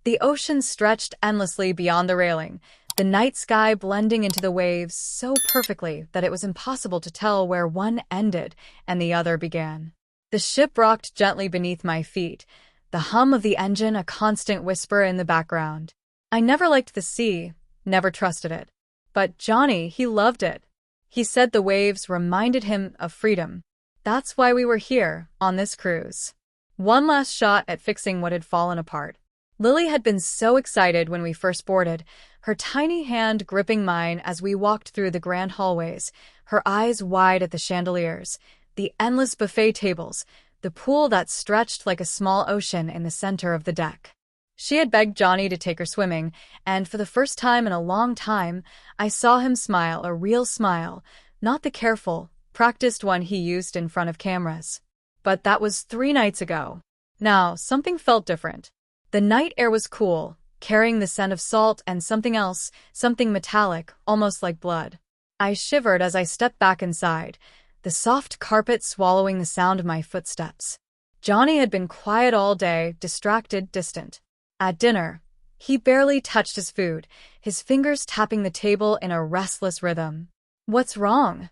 The ocean stretched endlessly beyond the railing, the night sky blending into the waves so perfectly that it was impossible to tell where one ended and the other began. The ship rocked gently beneath my feet, the hum of the engine a constant whisper in the background. I never liked the sea, never trusted it. But Johnny, he loved it. He said the waves reminded him of freedom. That's why we were here, on this cruise. One last shot at fixing what had fallen apart. Lily had been so excited when we first boarded, her tiny hand gripping mine as we walked through the grand hallways, her eyes wide at the chandeliers, the endless buffet tables, the pool that stretched like a small ocean in the center of the deck. She had begged Johnny to take her swimming, and for the first time in a long time, I saw him smile, a real smile, not the careful, practiced one he used in front of cameras. But that was 3 nights ago. Now, something felt different. The night air was cool, carrying the scent of salt and something else, something metallic, almost like blood. I shivered as I stepped back inside, the soft carpet swallowing the sound of my footsteps. Johnny had been quiet all day, distracted, distant. At dinner, he barely touched his food, his fingers tapping the table in a restless rhythm. "What's wrong?"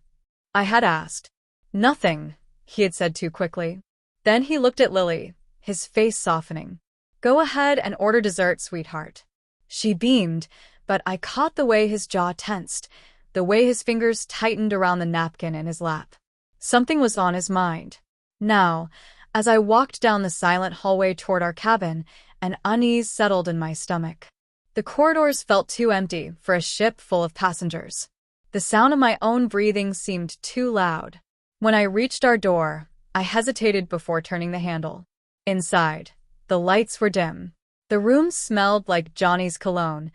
I had asked. "Nothing," he had said too quickly. Then he looked at Lily, his face softening. "Go ahead and order dessert, sweetheart." She beamed, but I caught the way his jaw tensed, the way his fingers tightened around the napkin in his lap. Something was on his mind. Now, as I walked down the silent hallway toward our cabin, an unease settled in my stomach. The corridors felt too empty for a ship full of passengers. The sound of my own breathing seemed too loud. When I reached our door, I hesitated before turning the handle. Inside, the lights were dim. The room smelled like Johnny's cologne,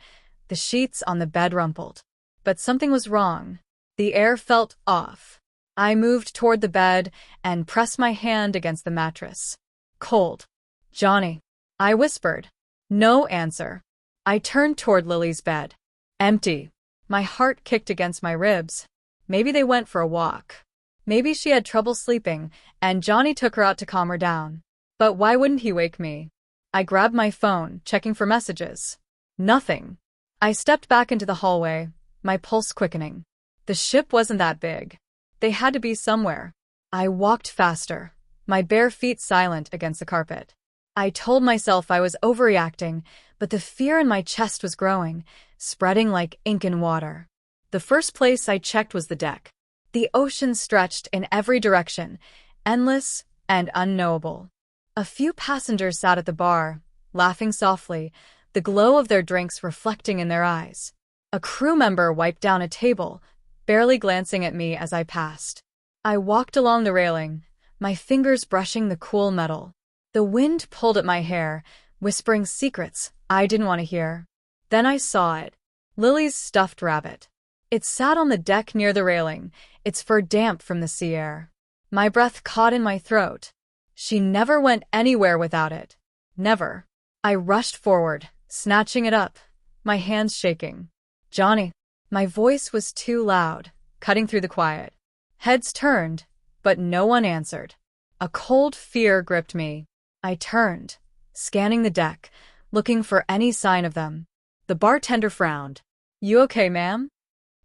the sheets on the bed rumpled. But something was wrong. The air felt off. I moved toward the bed and pressed my hand against the mattress. Cold. "Johnny," I whispered. No answer. I turned toward Lily's bed. Empty. My heart kicked against my ribs. Maybe they went for a walk. Maybe she had trouble sleeping, and Johnny took her out to calm her down. But why wouldn't he wake me? I grabbed my phone, checking for messages. Nothing. I stepped back into the hallway, my pulse quickening. The ship wasn't that big. They had to be somewhere. I walked faster, my bare feet silent against the carpet. I told myself I was overreacting, but the fear in my chest was growing, spreading like ink in water. The first place I checked was the deck. The ocean stretched in every direction, endless and unknowable. A few passengers sat at the bar, laughing softly, the glow of their drinks reflecting in their eyes. A crew member wiped down a table, barely glancing at me as I passed. I walked along the railing, my fingers brushing the cool metal. The wind pulled at my hair, whispering secrets I didn't want to hear. Then I saw it. Lily's stuffed rabbit. It sat on the deck near the railing, its fur damp from the sea air. My breath caught in my throat. She never went anywhere without it. Never. I rushed forward, snatching it up, my hands shaking. "Johnny." My voice was too loud, cutting through the quiet. Heads turned, but no one answered. A cold fear gripped me. I turned, scanning the deck, looking for any sign of them. The bartender frowned. "You okay, ma'am?"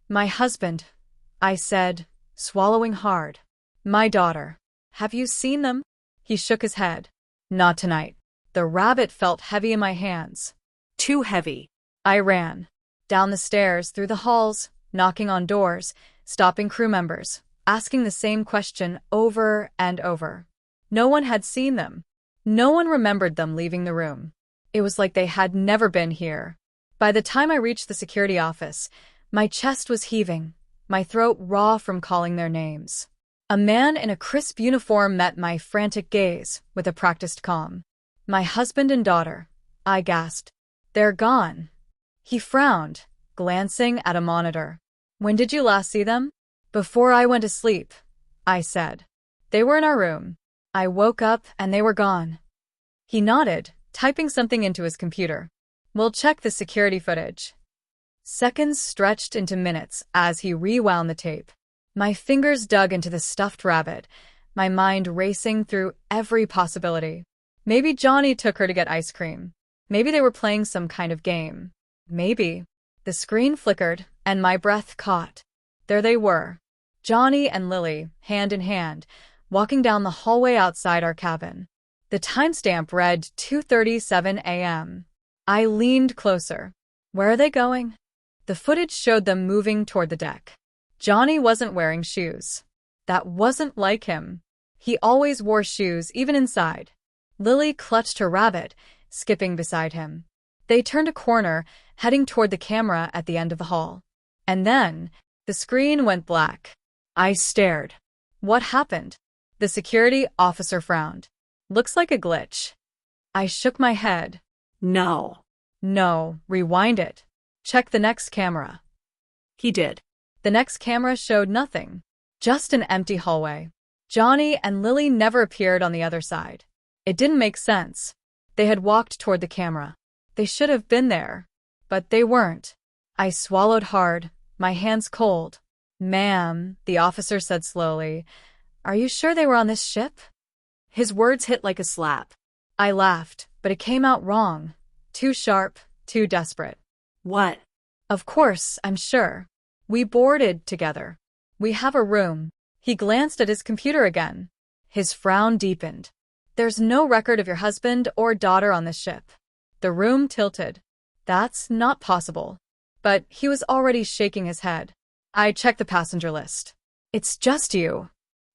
"My husband," I said, swallowing hard. "My daughter. Have you seen them?" He shook his head. "Not tonight." The rabbit felt heavy in my hands. Too heavy. I ran. Down the stairs, through the halls, knocking on doors, stopping crew members, asking the same question over and over. No one had seen them. No one remembered them leaving the room. It was like they had never been here. By the time I reached the security office, my chest was heaving, my throat raw from calling their names. A man in a crisp uniform met my frantic gaze with a practiced calm. "My husband and daughter," I gasped. "They're gone." He frowned, glancing at a monitor. "When did you last see them?" "Before I went to sleep," I said. "They were in our room. I woke up and they were gone." He nodded, typing something into his computer. "We'll check the security footage." Seconds stretched into minutes as he rewound the tape. My fingers dug into the stuffed rabbit, my mind racing through every possibility. Maybe Johnny took her to get ice cream. Maybe they were playing some kind of game. Maybe. The screen flickered, and my breath caught. There they were, Johnny and Lily, hand in hand, walking down the hallway outside our cabin. The timestamp read 2:37 a.m. I leaned closer. Where are they going? The footage showed them moving toward the deck. Johnny wasn't wearing shoes. That wasn't like him. He always wore shoes, even inside. Lily clutched her rabbit, skipping beside him. They turned a corner, heading toward the camera at the end of the hall. And then, the screen went black. I stared. What happened? The security officer frowned. Looks like a glitch. I shook my head. No. No, rewind it. Check the next camera. He did. The next camera showed nothing. Just an empty hallway. Johnny and Lily never appeared on the other side. It didn't make sense. They had walked toward the camera. They should have been there. But they weren't. I swallowed hard, my hands cold. Ma'am, the officer said slowly, are you sure they were on this ship? His words hit like a slap. I laughed, but it came out wrong. Too sharp, too desperate. What? Of course, I'm sure. We boarded together. We have a room. He glanced at his computer again. His frown deepened. There's no record of your husband or daughter on this ship. The room tilted. That's not possible. But he was already shaking his head. I checked the passenger list. It's just you.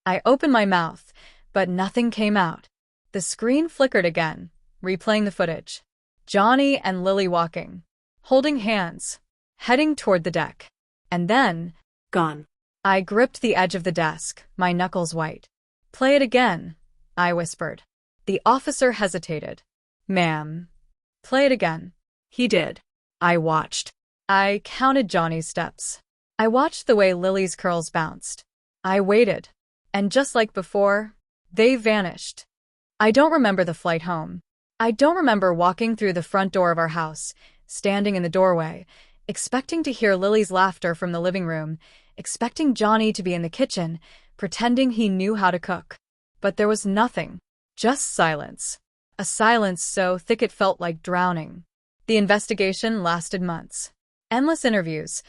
I opened my mouth, but nothing came out. The screen flickered again, replaying the footage. Johnny and Lily walking, holding hands, heading toward the deck. And then, gone. I gripped the edge of the desk, my knuckles white. Play it again, I whispered. The officer hesitated. Ma'am. Play it again. He did. I watched. I counted Johnny's steps. I watched the way Lily's curls bounced. I waited. And just like before, they vanished. I don't remember the flight home. I don't remember walking through the front door of our house, standing in the doorway, expecting to hear Lily's laughter from the living room, expecting Johnny to be in the kitchen, pretending he knew how to cook. But there was nothing. Just silence. A silence so thick it felt like drowning. The investigation lasted months. Endless interviews.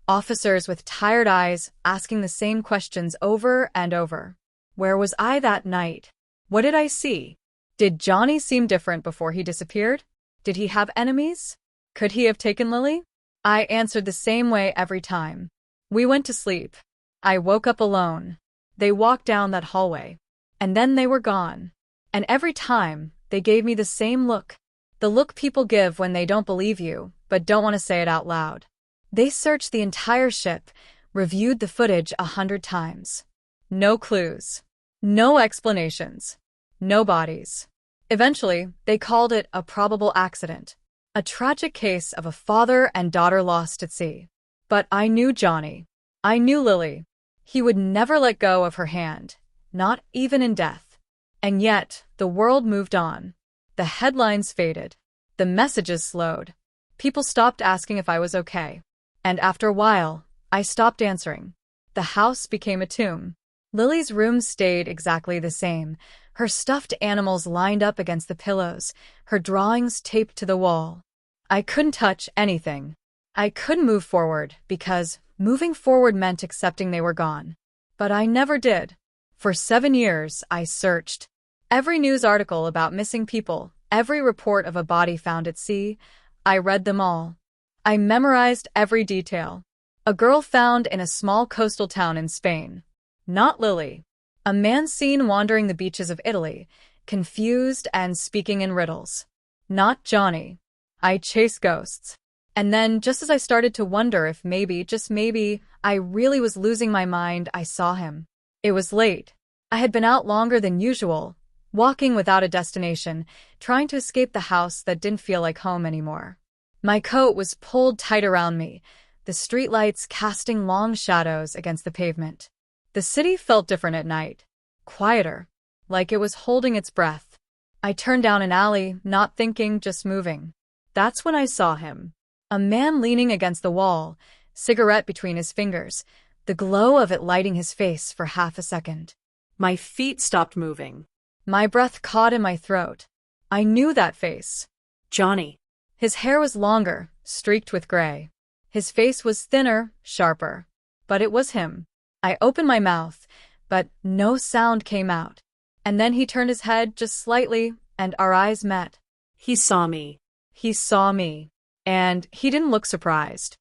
Officers with tired eyes asking the same questions over and over. Where was I that night? What did I see? Did Johnny seem different before he disappeared? Did he have enemies? Could he have taken Lily? I answered the same way every time. We went to sleep. I woke up alone. They walked down that hallway. And then they were gone. And every time, they gave me the same look. The look people give when they don't believe you, but don't want to say it out loud. They searched the entire ship, reviewed the footage 100 times. No clues. No explanations. No bodies. Eventually, they called it a probable accident. A tragic case of a father and daughter lost at sea. But I knew Johnny. I knew Lily. He would never let go of her hand, not even in death. And yet, the world moved on. The headlines faded. The messages slowed. People stopped asking if I was okay. And after a while, I stopped answering. The house became a tomb. Lily's room stayed exactly the same, her stuffed animals lined up against the pillows, her drawings taped to the wall. I couldn't touch anything. I couldn't move forward because moving forward meant accepting they were gone. But I never did. For 7 years, I searched. Every news article about missing people, every report of a body found at sea, I read them all. I memorized every detail. A girl found in a small coastal town in Spain. Not Lily. A man seen wandering the beaches of Italy, confused and speaking in riddles. Not Johnny. I chased ghosts. And then, just as I started to wonder if maybe, just maybe, I really was losing my mind, I saw him. It was late. I had been out longer than usual, walking without a destination, trying to escape the house that didn't feel like home anymore. My coat was pulled tight around me, the streetlights casting long shadows against the pavement. The city felt different at night, quieter, like it was holding its breath. I turned down an alley, not thinking, just moving. That's when I saw him. A man leaning against the wall, cigarette between his fingers, the glow of it lighting his face for half a second. My feet stopped moving. My breath caught in my throat. I knew that face. Johnny. His hair was longer, streaked with gray. His face was thinner, sharper. But it was him. I opened my mouth, but no sound came out. And then he turned his head just slightly, and our eyes met. He saw me. He saw me. And he didn't look surprised.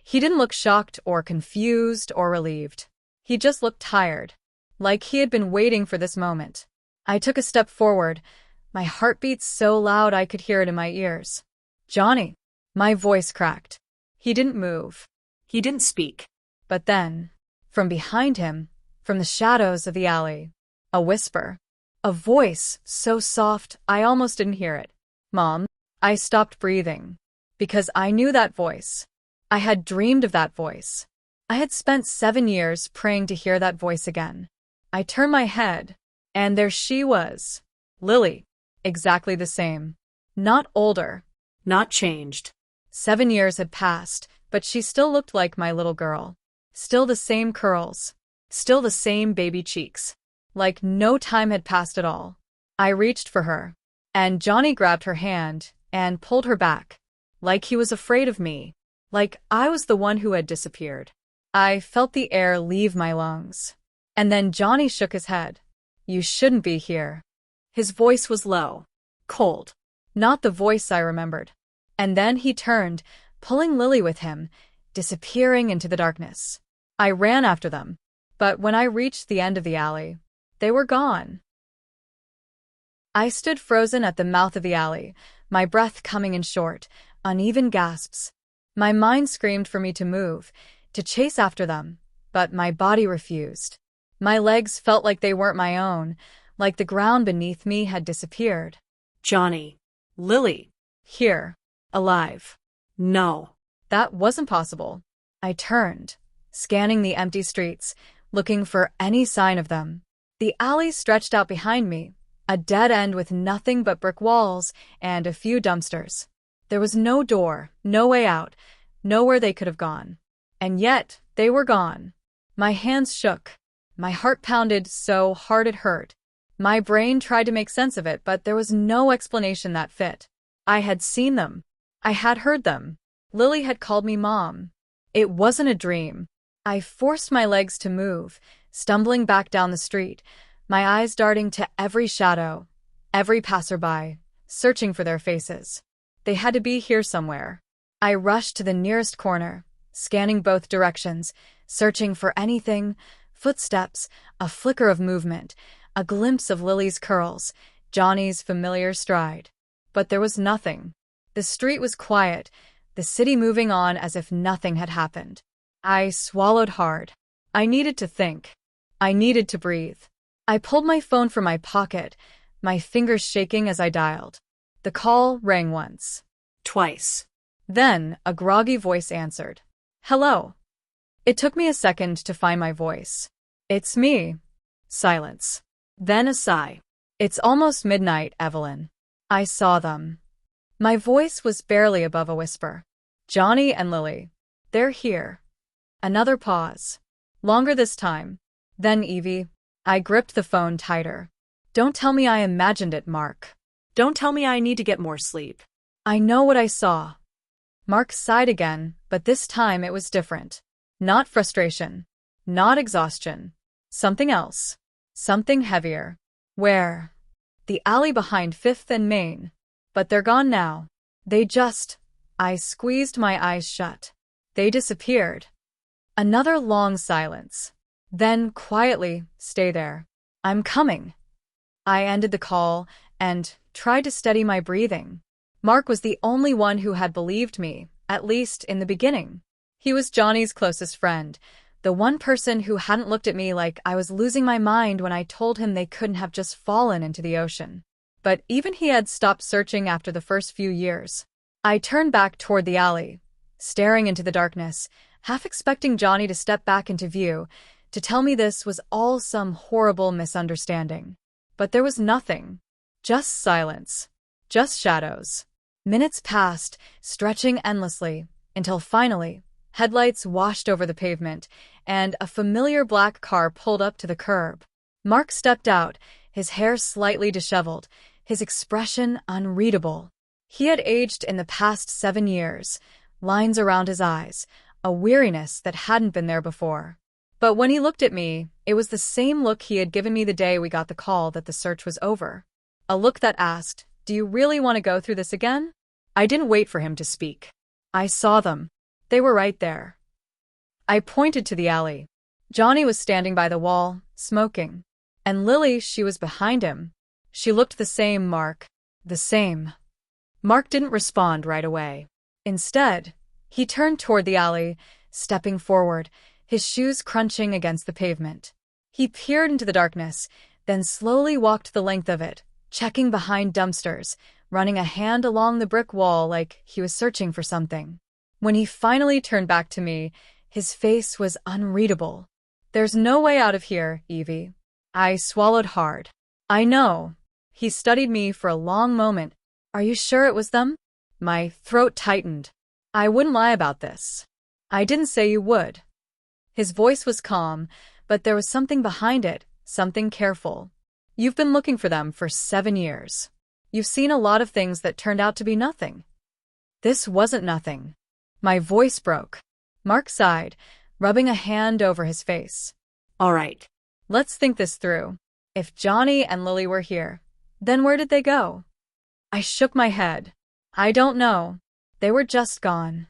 He didn't look shocked or confused or relieved. He just looked tired, like he had been waiting for this moment. I took a step forward, my heartbeat so loud I could hear it in my ears. "Johnny." My voice cracked. He didn't move. He didn't speak. But then, from behind him, from the shadows of the alley, a whisper. A voice so soft I almost didn't hear it. "Mom." I stopped breathing. Because I knew that voice. I had dreamed of that voice. I had spent 7 years praying to hear that voice again. I turned my head, and there she was. Lily. Exactly the same. Not older. Not changed. 7 years had passed, but she still looked like my little girl. Still the same curls. Still the same baby cheeks. Like no time had passed at all. I reached for her, and Johnny grabbed her hand and pulled her back. Like he was afraid of me. Like I was the one who had disappeared. I felt the air leave my lungs. And then Johnny shook his head. "You shouldn't be here." His voice was low. Cold. Not the voice I remembered. And then he turned, pulling Lily with him, disappearing into the darkness. I ran after them. But when I reached the end of the alley, they were gone. I stood frozen at the mouth of the alley, my breath coming in short, uneven gasps. My mind screamed for me to move, to chase after them, but my body refused. My legs felt like they weren't my own, like the ground beneath me had disappeared. Johnny. Lily. Here. Alive. No. That wasn't possible. I turned, scanning the empty streets, looking for any sign of them. The alley stretched out behind me, a dead end with nothing but brick walls and a few dumpsters. There was no door, no way out, nowhere they could have gone. And yet, they were gone. My hands shook. My heart pounded so hard it hurt. My brain tried to make sense of it, but there was no explanation that fit. I had seen them. I had heard them. Lily had called me Mom. It wasn't a dream. I forced my legs to move, stumbling back down the street, my eyes darting to every shadow, every passerby, searching for their faces. They had to be here somewhere. I rushed to the nearest corner, scanning both directions, searching for anything, footsteps, a flicker of movement, a glimpse of Lily's curls, Johnny's familiar stride. But there was nothing. The street was quiet, the city moving on as if nothing had happened. I swallowed hard. I needed to think. I needed to breathe. I pulled my phone from my pocket, my fingers shaking as I dialed. The call rang once. Twice. Then a groggy voice answered. "Hello." It took me a second to find my voice. "It's me." Silence. Then a sigh. "It's almost midnight, Evelyn." I saw them. My voice was barely above a whisper. "Johnny and Lily. They're here." Another pause. Longer this time. Then Evie. I gripped the phone tighter. "Don't tell me I imagined it, Mark." Don't tell me I need to get more sleep. "I know what I saw." Mark sighed again, but this time it was different. Not frustration. Not exhaustion. Something else. Something heavier. Where? The alley behind 5th and Main. But they're gone now. I squeezed my eyes shut. They disappeared. Another long silence. Then, quietly, "Stay there. I'm coming." I ended the call and tried to steady my breathing. Mark was the only one who had believed me, at least in the beginning. He was Johnny's closest friend, the one person who hadn't looked at me like I was losing my mind when I told him they couldn't have just fallen into the ocean. But even he had stopped searching after the first few years. I turned back toward the alley, staring into the darkness, half expecting Johnny to step back into view, to tell me this was all some horrible misunderstanding. But there was nothing. Just silence. Just shadows. Minutes passed, stretching endlessly, until finally, headlights washed over the pavement, and a familiar black car pulled up to the curb. Mark stepped out, his hair slightly disheveled, his expression unreadable. He had aged in the past 7 years, lines around his eyes, a weariness that hadn't been there before. But when he looked at me, it was the same look he had given me the day we got the call that the search was over. A look that asked, "Do you really want to go through this again?" I didn't wait for him to speak. I saw them. They were right there. I pointed to the alley. Johnny was standing by the wall, smoking. And Lily, she was behind him. She looked the same, Mark. The same. Mark didn't respond right away. Instead, he turned toward the alley, stepping forward, his shoes crunching against the pavement. He peered into the darkness, then slowly walked the length of it, checking behind dumpsters, running a hand along the brick wall like he was searching for something. When he finally turned back to me, his face was unreadable. "There's no way out of here, Evie." I swallowed hard. "I know." He studied me for a long moment. "Are you sure it was them?" My throat tightened. "I wouldn't lie about this." "I didn't say you would." His voice was calm, but there was something behind it, something careful. "You've been looking for them for 7 years. You've seen a lot of things that turned out to be nothing." This wasn't nothing. My voice broke. Mark sighed, rubbing a hand over his face. All right. "Let's think this through. If Johnny and Lily were here, then where did they go?" I shook my head. "I don't know. They were just gone."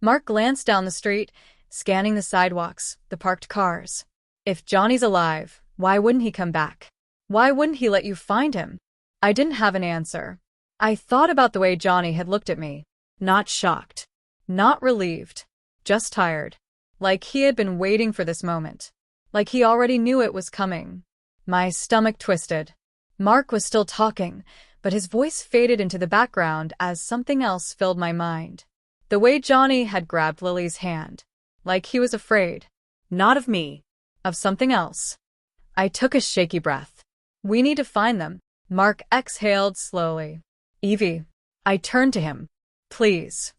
Mark glanced down the street, scanning the sidewalks, the parked cars. "If Johnny's alive, why wouldn't he come back? Why wouldn't he let you find him?" I didn't have an answer. I thought about the way Johnny had looked at me. Not shocked. Not relieved. Just tired. Like he had been waiting for this moment. Like he already knew it was coming. My stomach twisted. Mark was still talking, but his voice faded into the background as something else filled my mind. The way Johnny had grabbed Lily's hand. Like he was afraid. Not of me. Of something else. I took a shaky breath. "We need to find them." Mark exhaled slowly. "Evie." I turned to him. "Please."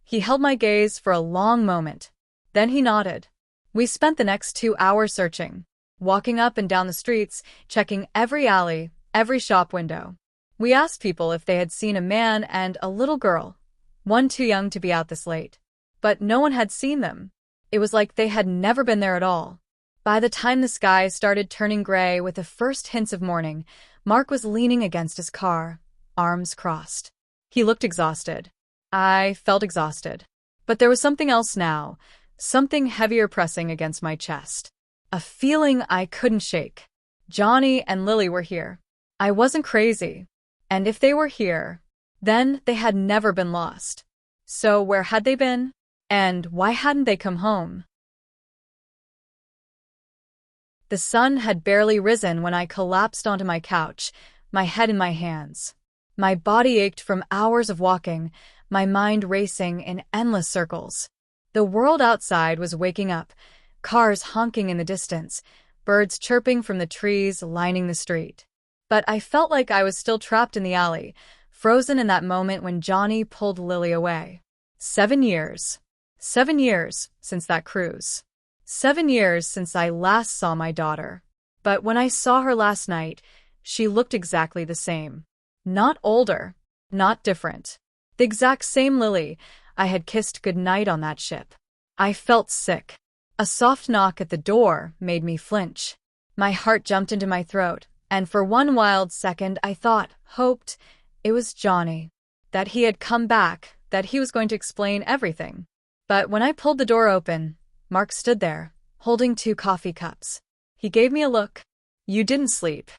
He held my gaze for a long moment. Then he nodded. We spent the next 2 hours searching, walking up and down the streets, checking every alley, every shop window. We asked people if they had seen a man and a little girl, one too young to be out this late. But no one had seen them. It was like they had never been there at all. By the time the sky started turning gray with the first hints of morning, Mark was leaning against his car, arms crossed. He looked exhausted. I felt exhausted. But there was something else now, something heavier pressing against my chest. A feeling I couldn't shake. Johnny and Lily were here. I wasn't crazy. And if they were here, then they had never been lost. So where had they been? And why hadn't they come home? The sun had barely risen when I collapsed onto my couch, my head in my hands. My body ached from hours of walking, my mind racing in endless circles. The world outside was waking up, cars honking in the distance, birds chirping from the trees lining the street. But I felt like I was still trapped in the alley, frozen in that moment when Johnny pulled Lily away. 7 years. 7 years since that cruise. 7 years since I last saw my daughter. But when I saw her last night, she looked exactly the same. Not older, not different. The exact same Lily I had kissed goodnight on that ship. I felt sick. A soft knock at the door made me flinch. My heart jumped into my throat, and for one wild second I hoped, it was Johnny. That he had come back, that he was going to explain everything. But when I pulled the door open, Mark stood there, holding 2 coffee cups. He gave me a look. "You didn't sleep."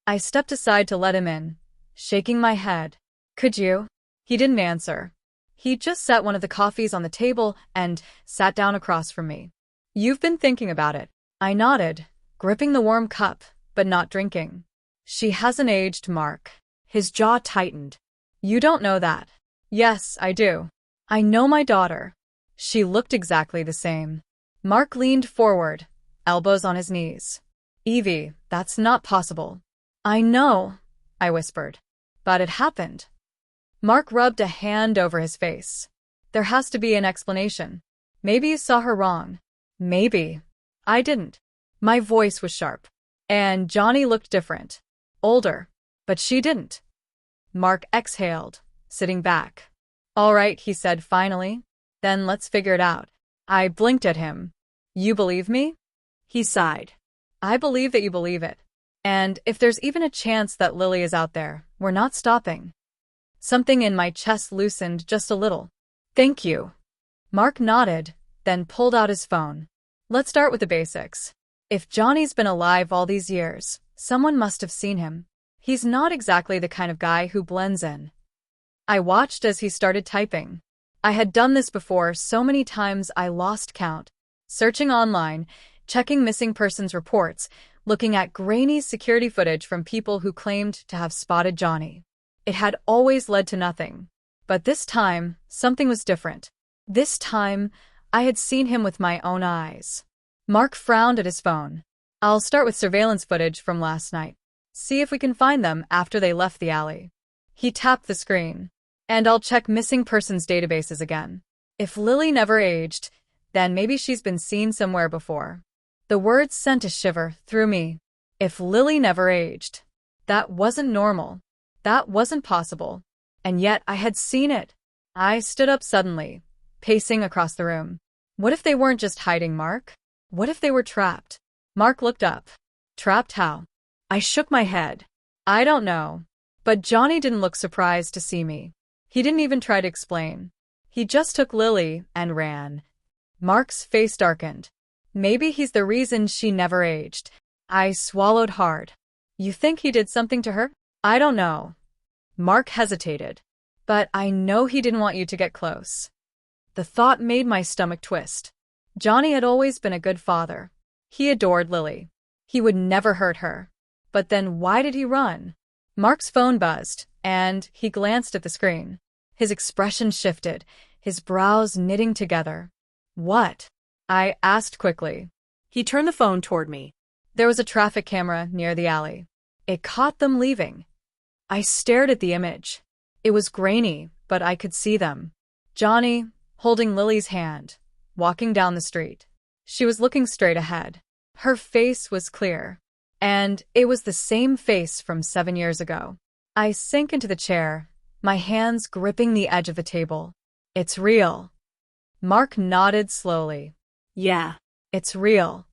I stepped aside to let him in, shaking my head. "Could you?" He didn't answer. He just set one of the coffees on the table and sat down across from me. "You've been thinking about it." I nodded, gripping the warm cup, but not drinking. "She hasn't aged, Mark." His jaw tightened. "You don't know that." "Yes, I do. I know my daughter. She looked exactly the same." Mark leaned forward, elbows on his knees. "Evie, that's not possible." "I know," I whispered. "But it happened." Mark rubbed a hand over his face. "There has to be an explanation. Maybe you saw her wrong. Maybe. I didn't." My voice was sharp. "And Johnny looked different. Older. But she didn't." Mark exhaled, sitting back. All right, he said finally. Then let's figure it out. I blinked at him. You believe me? He sighed. I believe that you believe it. And if there's even a chance that Lily is out there, we're not stopping. Something in my chest loosened just a little. Thank you. Mark nodded, then pulled out his phone. Let's start with the basics. If Johnny's been alive all these years, someone must have seen him. He's not exactly the kind of guy who blends in. I watched as he started typing. I had done this before so many times I lost count. Searching online, checking missing persons reports, looking at grainy security footage from people who claimed to have spotted Johnny. It had always led to nothing. But this time, something was different. This time, I had seen him with my own eyes. Mark frowned at his phone. I'll start with surveillance footage from last night. See if we can find them after they left the alley. He tapped the screen. And I'll check missing persons databases again. If Lily never aged, then maybe she's been seen somewhere before. The words sent a shiver through me. If Lily never aged. That wasn't normal. That wasn't possible. And yet I had seen it. I stood up suddenly, pacing across the room. What if they weren't just hiding Mark? What if they were trapped? Mark looked up. Trapped how? I shook my head. I don't know. But Johnny didn't look surprised to see me. He didn't even try to explain. He just took Lily and ran. Mark's face darkened. Maybe he's the reason she never aged. I swallowed hard. You think he did something to her? I don't know. Mark hesitated. But I know he didn't want you to get close. The thought made my stomach twist. Johnny had always been a good father. He adored Lily. He would never hurt her. But then why did he run? Mark's phone buzzed, and he glanced at the screen. His expression shifted, his brows knitting together. What? I asked quickly. He turned the phone toward me. There was a traffic camera near the alley. It caught them leaving. I stared at the image. It was grainy, but I could see them. Johnny, holding Lily's hand, walking down the street. She was looking straight ahead. Her face was clear. And it was the same face from 7 years ago. I sank into the chair, my hands gripping the edge of the table. It's real. Mark nodded slowly. Yeah. It's real.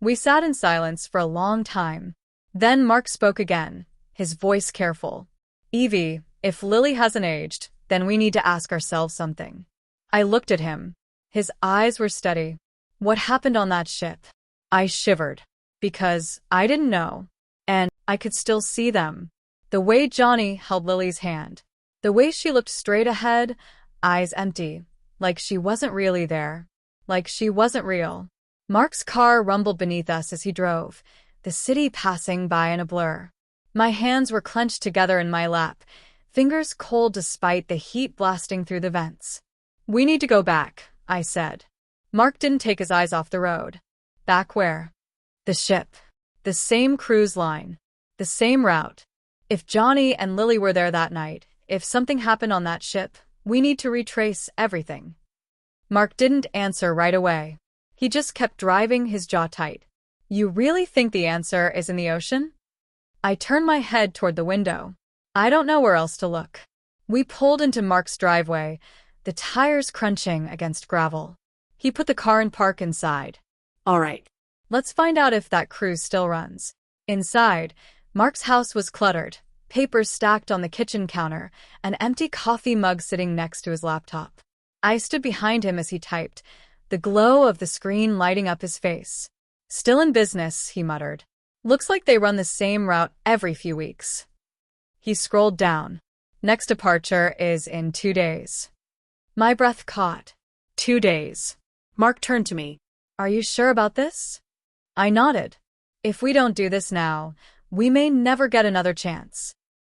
We sat in silence for a long time. Then Mark spoke again, his voice careful. Evie, if Lily hasn't aged, then we need to ask ourselves something. I looked at him. His eyes were steady. What happened on that ship? I shivered. Because I didn't know. And I could still see them. The way Johnny held Lily's hand. The way she looked straight ahead, eyes empty, like she wasn't really there. Like she wasn't real. Mark's car rumbled beneath us as he drove, the city passing by in a blur. My hands were clenched together in my lap, fingers cold despite the heat blasting through the vents. We need to go back, I said. Mark didn't take his eyes off the road. Back where? The ship. The same cruise line. The same route. If Johnny and Lily were there that night, if something happened on that ship, we need to retrace everything. Mark didn't answer right away. He just kept driving, his jaw tight. You really think the answer is in the ocean? I turned my head toward the window. I don't know where else to look. We pulled into Mark's driveway, the tires crunching against gravel. He put the car in park inside. All right. Let's find out if that cruise still runs. Inside, Mark's house was cluttered, papers stacked on the kitchen counter, an empty coffee mug sitting next to his laptop. I stood behind him as he typed, the glow of the screen lighting up his face. Still in business, he muttered. Looks like they run the same route every few weeks. He scrolled down. Next departure is in 2 days. My breath caught. 2 days. Mark turned to me. Are you sure about this? I nodded. If we don't do this now, we may never get another chance.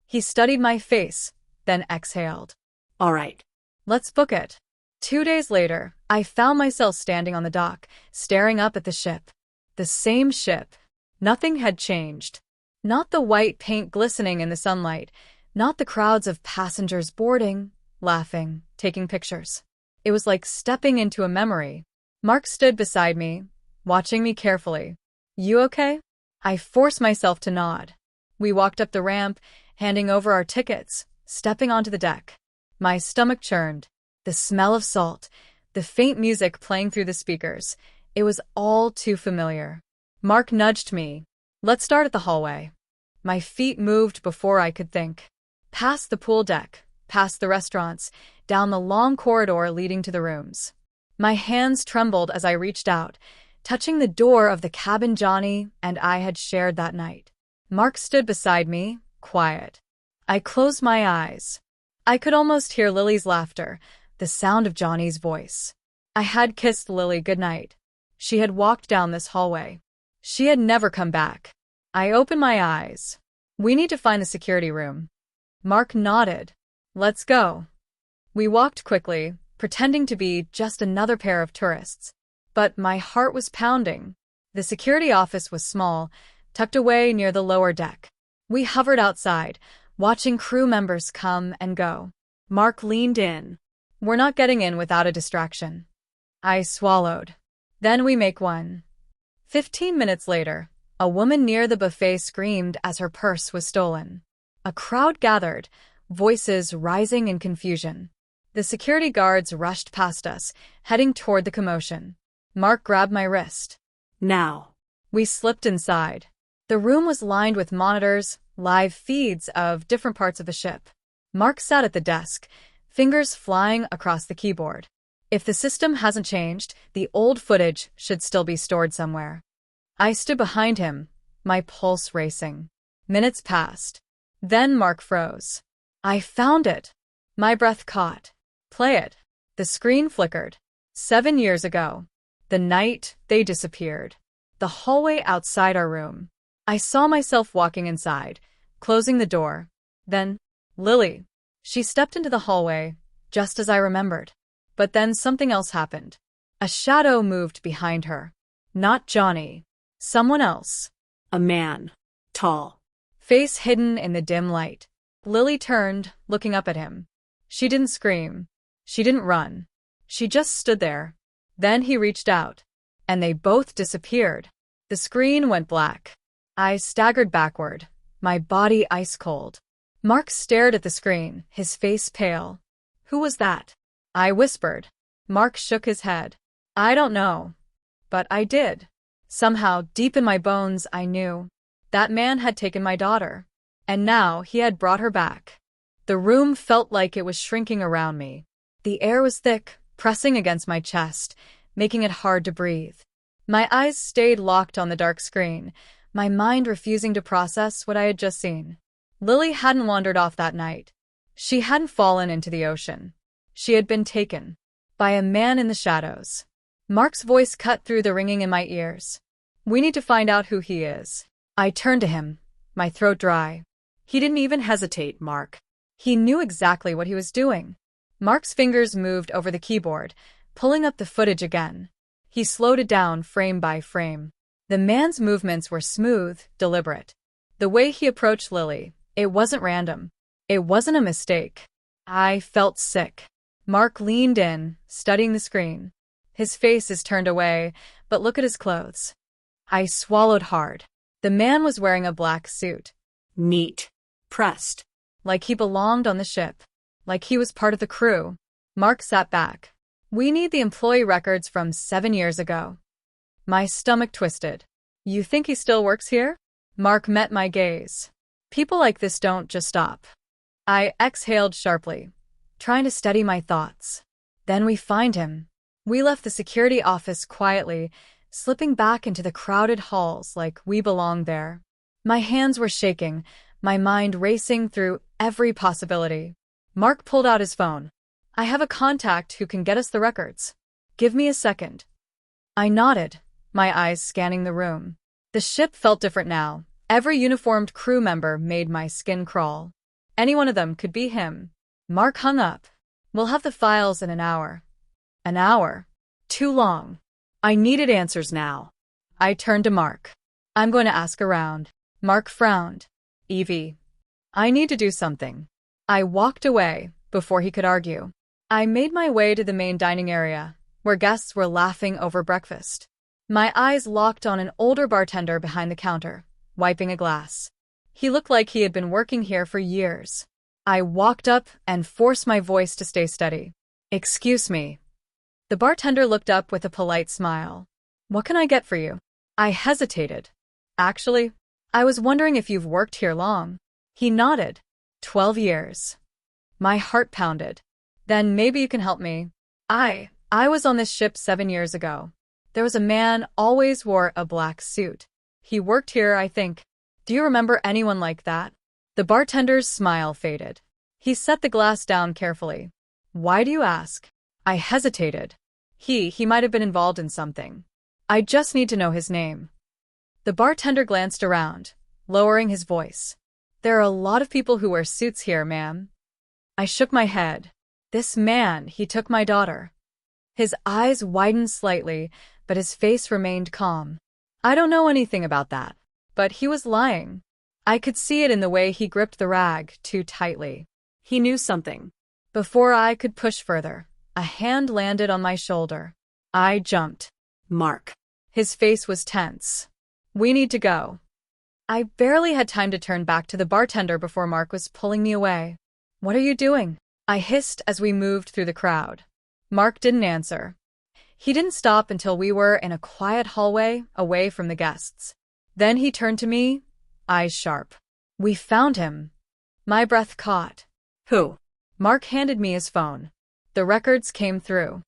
He studied my face, then exhaled. All right. Let's book it. 2 days later, I found myself standing on the dock, staring up at the ship. The same ship. Nothing had changed. Not the white paint glistening in the sunlight, not the crowds of passengers boarding, laughing, taking pictures. It was like stepping into a memory. Mark stood beside me, watching me carefully. You okay? I forced myself to nod. We walked up the ramp, handing over our tickets, stepping onto the deck. My stomach churned. The smell of salt, the faint music playing through the speakers. It was all too familiar. Mark nudged me. Let's start at the hallway. My feet moved before I could think. Past the pool deck, past the restaurants, down the long corridor leading to the rooms. My hands trembled as I reached out, touching the door of the cabin Johnny and I had shared that night. Mark stood beside me, quiet. I closed my eyes. I could almost hear Lily's laughter, the sound of Johnny's voice. I had kissed Lily goodnight. She had walked down this hallway. She had never come back. I opened my eyes. We need to find the security room. Mark nodded. Let's go. We walked quickly, pretending to be just another pair of tourists. But my heart was pounding. The security office was small, tucked away near the lower deck. We hovered outside, watching crew members come and go. Mark leaned in. We're not getting in without a distraction. I swallowed. Then we make one. 15 minutes later, a woman near the buffet screamed as her purse was stolen. A crowd gathered, voices rising in confusion. The security guards rushed past us, heading toward the commotion. Mark grabbed my wrist. Now. We slipped inside. The room was lined with monitors, live feeds of different parts of the ship. Mark sat at the desk, fingers flying across the keyboard. If the system hasn't changed, the old footage should still be stored somewhere. I stood behind him, my pulse racing. Minutes passed. Then Mark froze. I found it. My breath caught. Play it. The screen flickered. 7 years ago. The night they disappeared. The hallway outside our room. I saw myself walking inside, closing the door. Then, Lily. She stepped into the hallway, just as I remembered. But then something else happened. A shadow moved behind her. Not Johnny. Someone else. A man. Tall. Face hidden in the dim light. Lily turned, looking up at him. She didn't scream. She didn't run. She just stood there. Then he reached out. And they both disappeared. The screen went black. I staggered backward, my body ice cold. Mark stared at the screen, his face pale. Who was that? I whispered. Mark shook his head. I don't know. But I did. Somehow, deep in my bones, I knew. That man had taken my daughter. And now he had brought her back. The room felt like it was shrinking around me. The air was thick, pressing against my chest, making it hard to breathe. My eyes stayed locked on the dark screen, my mind refusing to process what I had just seen. Lily hadn't wandered off that night. She hadn't fallen into the ocean. She had been taken by a man in the shadows. Mark's voice cut through the ringing in my ears. We need to find out who he is. I turned to him, my throat dry. He didn't even hesitate, Mark. He knew exactly what he was doing. Mark's fingers moved over the keyboard, pulling up the footage again. He slowed it down frame by frame. The man's movements were smooth, deliberate. The way he approached Lily, it wasn't random. It wasn't a mistake. I felt sick. Mark leaned in, studying the screen. His face is turned away, but look at his clothes. I swallowed hard. The man was wearing a black suit. Neat. Pressed. Like he belonged on the ship. Like he was part of the crew. Mark sat back. We need the employee records from 7 years ago. My stomach twisted. You think he still works here? Mark met my gaze. People like this don't just stop. I exhaled sharply, trying to steady my thoughts. Then we find him. We left the security office quietly, slipping back into the crowded halls like we belonged there. My hands were shaking, my mind racing through every possibility. Mark pulled out his phone. I have a contact who can get us the records. Give me a second. I nodded, my eyes scanning the room. The ship felt different now. Every uniformed crew member made my skin crawl. Any one of them could be him. Mark hung up. We'll have the files in an hour. An hour? Too long. I needed answers now. I turned to Mark. I'm going to ask around. Mark frowned. Evie. I need to do something. I walked away before he could argue. I made my way to the main dining area, where guests were laughing over breakfast. My eyes locked on an older bartender behind the counter, wiping a glass. He looked like he had been working here for years. I walked up and forced my voice to stay steady. Excuse me. The bartender looked up with a polite smile. What can I get for you? I hesitated. Actually, I was wondering if you've worked here long. He nodded. 12 years. My heart pounded. Then maybe you can help me. I was on this ship 7 years ago. There was a man always wore a black suit. He worked here, I think. Do you remember anyone like that? The bartender's smile faded. He set the glass down carefully. Why do you ask? I hesitated. He might have been involved in something. I just need to know his name. The bartender glanced around, lowering his voice. There are a lot of people who wear suits here, ma'am. I shook my head. This man, he took my daughter. His eyes widened slightly, but his face remained calm. I don't know anything about that. But he was lying. I could see it in the way he gripped the rag too tightly. He knew something. Before I could push further, a hand landed on my shoulder. I jumped. Mark. His face was tense. We need to go. I barely had time to turn back to the bartender before Mark was pulling me away. What are you doing? I hissed as we moved through the crowd. Mark didn't answer. He didn't stop until we were in a quiet hallway away from the guests. Then he turned to me, eyes sharp. We found him. My breath caught. Who? Mark handed me his phone. The records came through.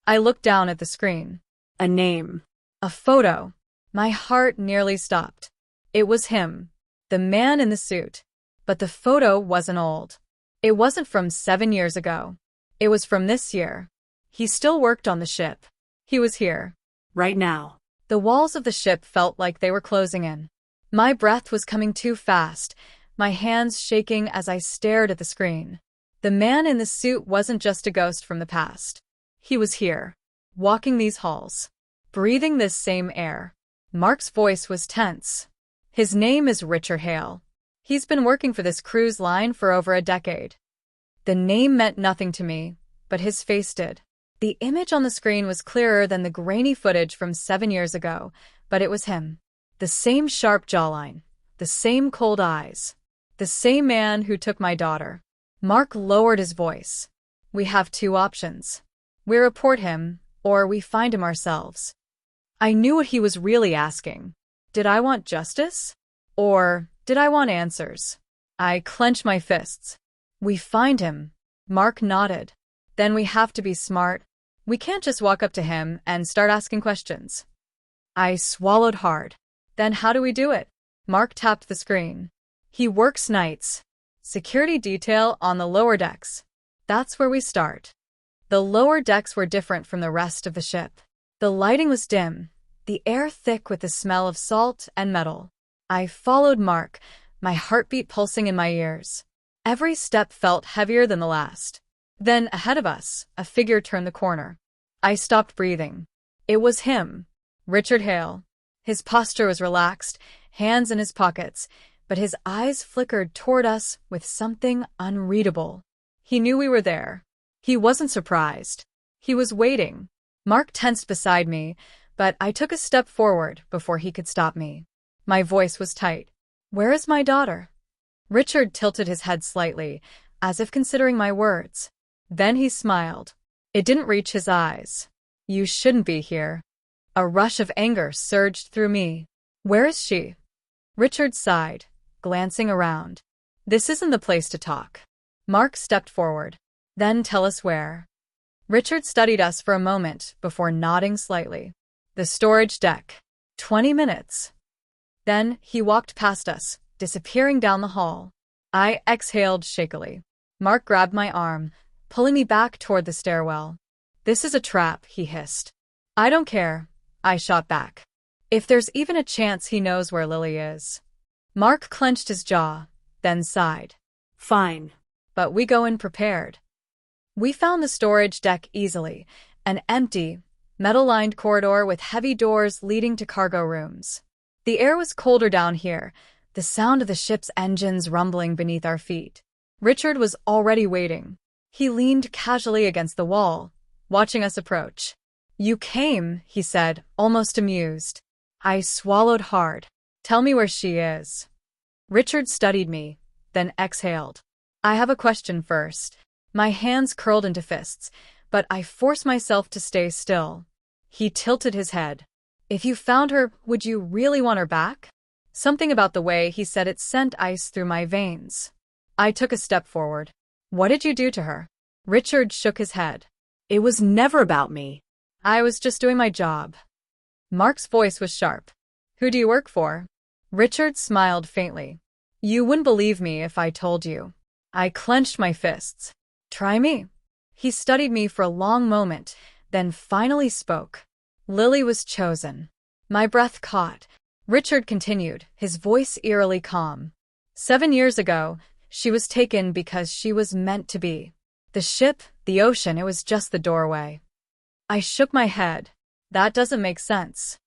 I looked down at the screen. A name. A photo. My heart nearly stopped. It was him, the man in the suit. But the photo wasn't old. It wasn't from 7 years ago. It was from this year. He still worked on the ship. He was here. Right now. The walls of the ship felt like they were closing in. My breath was coming too fast, my hands shaking as I stared at the screen. The man in the suit wasn't just a ghost from the past. He was here, walking these halls, breathing this same air. Mark's voice was tense. His name is Richard Hale. He's been working for this cruise line for over a decade. The name meant nothing to me, but his face did. The image on the screen was clearer than the grainy footage from 7 years ago, but it was him. The same sharp jawline, the same cold eyes, the same man who took my daughter. Mark lowered his voice. We have 2 options. We report him, or we find him ourselves. I knew what he was really asking. Did I want justice? Or did I want answers? I clenched my fists. We find him. Mark nodded. Then we have to be smart. We can't just walk up to him and start asking questions. I swallowed hard. Then how do we do it? Mark tapped the screen. He works nights. Security detail on the lower decks. That's where we start. The lower decks were different from the rest of the ship. The lighting was dim, the air thick with the smell of salt and metal. I followed Mark, my heartbeat pulsing in my ears. Every step felt heavier than the last. Then, ahead of us, a figure turned the corner. I stopped breathing. It was him, Richard Hale. His posture was relaxed, hands in his pockets, but his eyes flickered toward us with something unreadable. He knew we were there. He wasn't surprised. He was waiting. Mark tensed beside me, but I took a step forward before he could stop me. My voice was tight. Where is my daughter? Richard tilted his head slightly, as if considering my words. Then he smiled. It didn't reach his eyes. You shouldn't be here. A rush of anger surged through me. Where is she? Richard sighed, glancing around. This isn't the place to talk. Mark stepped forward. Then tell us where. Richard studied us for a moment before nodding slightly. The storage deck. 20 minutes. Then he walked past us, disappearing down the hall. I exhaled shakily. Mark grabbed my arm, pulling me back toward the stairwell. This is a trap, he hissed. I don't care, I shot back. If there's even a chance he knows where Lily is. Mark clenched his jaw, then sighed. Fine. But we go in prepared. We found the storage deck easily, an empty, metal-lined corridor with heavy doors leading to cargo rooms. The air was colder down here, the sound of the ship's engines rumbling beneath our feet. Richard was already waiting. He leaned casually against the wall, watching us approach. You came, he said, almost amused. I swallowed hard. Tell me where she is. Richard studied me, then exhaled. I have a question first. My hands curled into fists, but I forced myself to stay still. He tilted his head. If you found her, would you really want her back? Something about the way he said it sent ice through my veins. I took a step forward. What did you do to her? Richard shook his head. It was never about me. I was just doing my job. Mark's voice was sharp. Who do you work for? Richard smiled faintly. You wouldn't believe me if I told you. I clenched my fists. Try me. He studied me for a long moment, then finally spoke. Lily was chosen. My breath caught. Richard continued, his voice eerily calm. 7 years ago, she was taken because she was meant to be. The ship, the ocean, it was just the doorway. I shook my head. That doesn't make sense.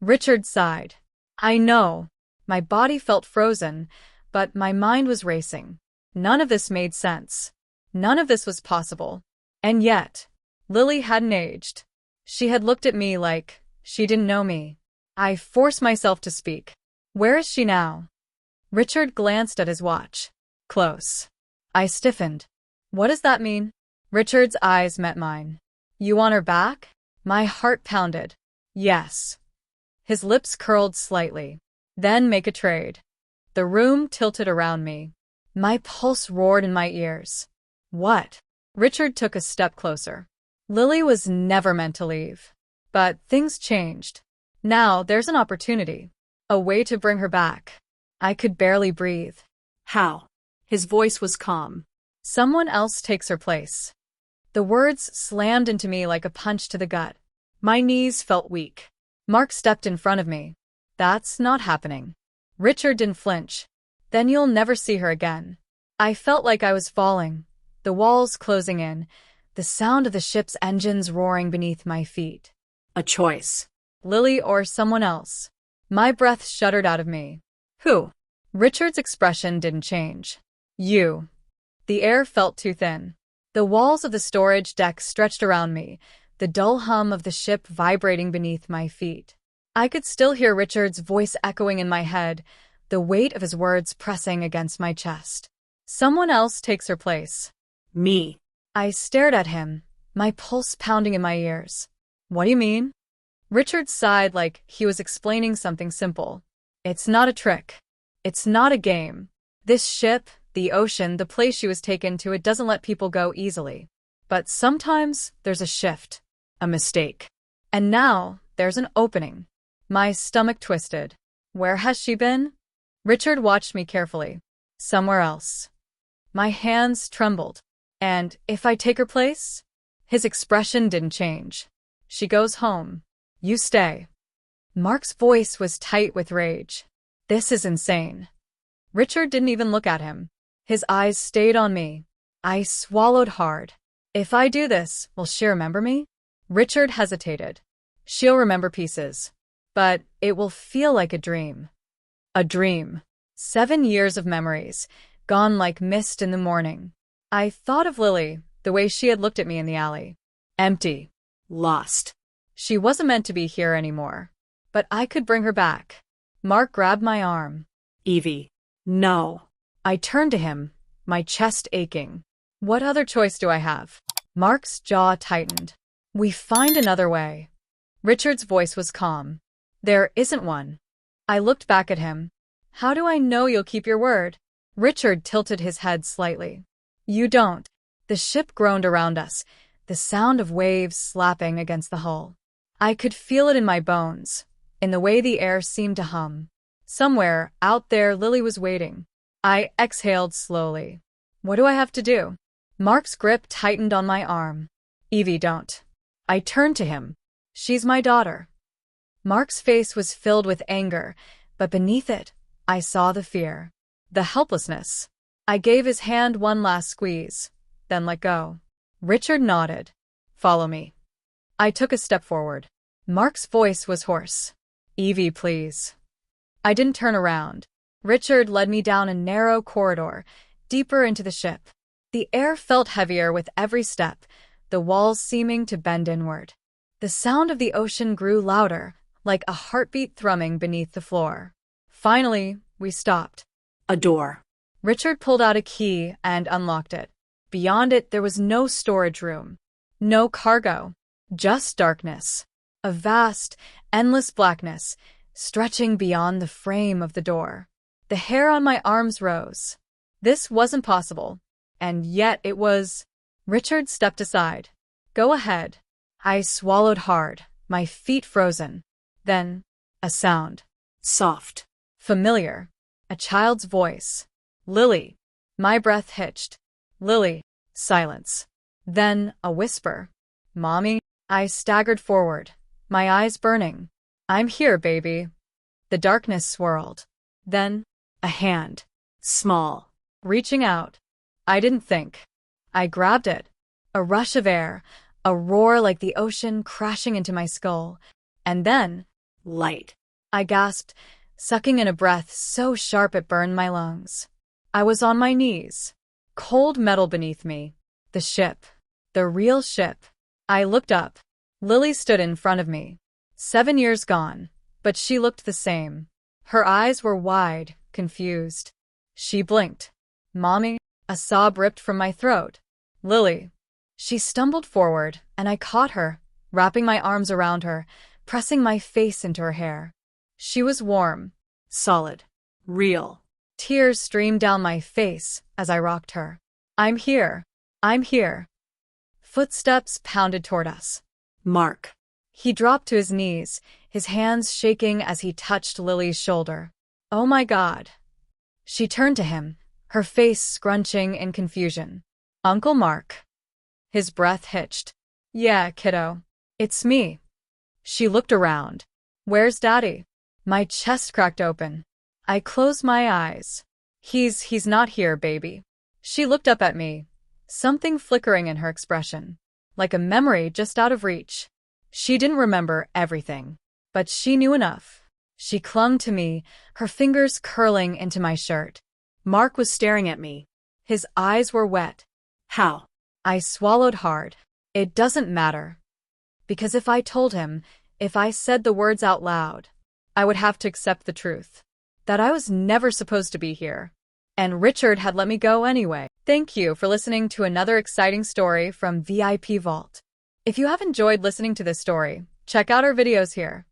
Richard sighed. I know. My body felt frozen, but my mind was racing. None of this made sense. None of this was possible. And yet, Lily hadn't aged. She had looked at me like she didn't know me. I forced myself to speak. Where is she now? Richard glanced at his watch. Close. I stiffened. What does that mean? Richard's eyes met mine. You want her back? My heart pounded. Yes. His lips curled slightly. Then make a trade. The room tilted around me. My pulse roared in my ears. What? Richard took a step closer. Lily was never meant to leave. But things changed. Now there's an opportunity. A way to bring her back. I could barely breathe. How? His voice was calm. Someone else takes her place. The words slammed into me like a punch to the gut. My knees felt weak. Mark stepped in front of me. That's not happening. Richard didn't flinch. Then you'll never see her again. I felt like I was falling, the walls closing in, the sound of the ship's engines roaring beneath my feet. A choice. Lily or someone else. My breath shuddered out of me. Who? Richard's expression didn't change. You. The air felt too thin. The walls of the storage deck stretched around me, the dull hum of the ship vibrating beneath my feet. I could still hear Richard's voice echoing in my head, the weight of his words pressing against my chest. Someone else takes her place. Me. I stared at him, my pulse pounding in my ears. What do you mean? Richard sighed like he was explaining something simple. It's not a trick. It's not a game. This ship, the ocean, the place she was taken to, it doesn't let people go easily. But sometimes there's a shift, a mistake. And now there's an opening. My stomach twisted. Where has she been? Richard watched me carefully. Somewhere else. My hands trembled. And if I take her place? His expression didn't change. She goes home. You stay. Mark's voice was tight with rage. This is insane. Richard didn't even look at him. His eyes stayed on me. I swallowed hard. If I do this, will she remember me? Richard hesitated. She'll remember pieces. But it will feel like a dream. A dream. 7 years of memories, gone like mist in the morning. I thought of Lily, the way she had looked at me in the alley. Empty. Lost. She wasn't meant to be here anymore. But I could bring her back. Mark grabbed my arm. Evie. No. I turned to him, my chest aching. What other choice do I have? Mark's jaw tightened. We find another way. Richard's voice was calm. There isn't one. I looked back at him. How do I know you'll keep your word? Richard tilted his head slightly. You don't. The ship groaned around us, the sound of waves slapping against the hull. I could feel it in my bones, in the way the air seemed to hum. Somewhere, out there, Lily was waiting. I exhaled slowly. What do I have to do? Mark's grip tightened on my arm. Evie, don't. I turned to him. She's my daughter. Mark's face was filled with anger, but beneath it, I saw the fear, the helplessness. I gave his hand one last squeeze, then let go. Richard nodded. Follow me. I took a step forward. Mark's voice was hoarse. Evie, please. I didn't turn around. Richard led me down a narrow corridor, deeper into the ship. The air felt heavier with every step, the walls seeming to bend inward. The sound of the ocean grew louder, like a heartbeat thrumming beneath the floor. Finally, we stopped. A door. Richard pulled out a key and unlocked it. Beyond it, there was no storage room. No cargo. Just darkness. A vast, endless blackness, stretching beyond the frame of the door. The hair on my arms rose. This wasn't possible. And yet it was. Richard stepped aside. Go ahead. I swallowed hard, my feet frozen. Then, a sound. Soft. Familiar. A child's voice. Lily. My breath hitched. Lily. Silence. Then, a whisper. Mommy? I staggered forward, my eyes burning. I'm here, baby. The darkness swirled. Then, a hand. Small. Reaching out. I didn't think. I grabbed it. A rush of air, a roar like the ocean crashing into my skull. And then, Light. I gasped, sucking in a breath so sharp it burned my lungs. I was on my knees. Cold metal beneath me. The ship. The real ship. I looked up. Lily stood in front of me. 7 years gone, but she looked the same. Her eyes were wide, confused. She blinked. Mommy? A sob ripped from my throat. Lily. She stumbled forward, and I caught her, wrapping my arms around her, pressing my face into her hair. She was warm, solid, Real. Tears streamed down my face as I rocked her. I'm here. I'm here. Footsteps pounded toward us. Mark. He dropped to his knees, his hands shaking as he touched Lily's shoulder. Oh my God. She turned to him, her face scrunching in confusion. Uncle Mark. His breath hitched. Yeah, kiddo. It's me. She looked around. Where's Daddy? My chest cracked open. I closed my eyes. He's not here, baby. She looked up at me, something flickering in her expression, like a memory just out of reach. She didn't remember everything, but she knew enough. She clung to me, her fingers curling into my shirt. Mark was staring at me. His eyes were wet. How? I swallowed hard. It doesn't matter. Because if I told him, if I said the words out loud, I would have to accept the truth. That I was never supposed to be here. And Richard had let me go anyway. Thank you for listening to another exciting story from VIP Vault. If you have enjoyed listening to this story, check out our videos here.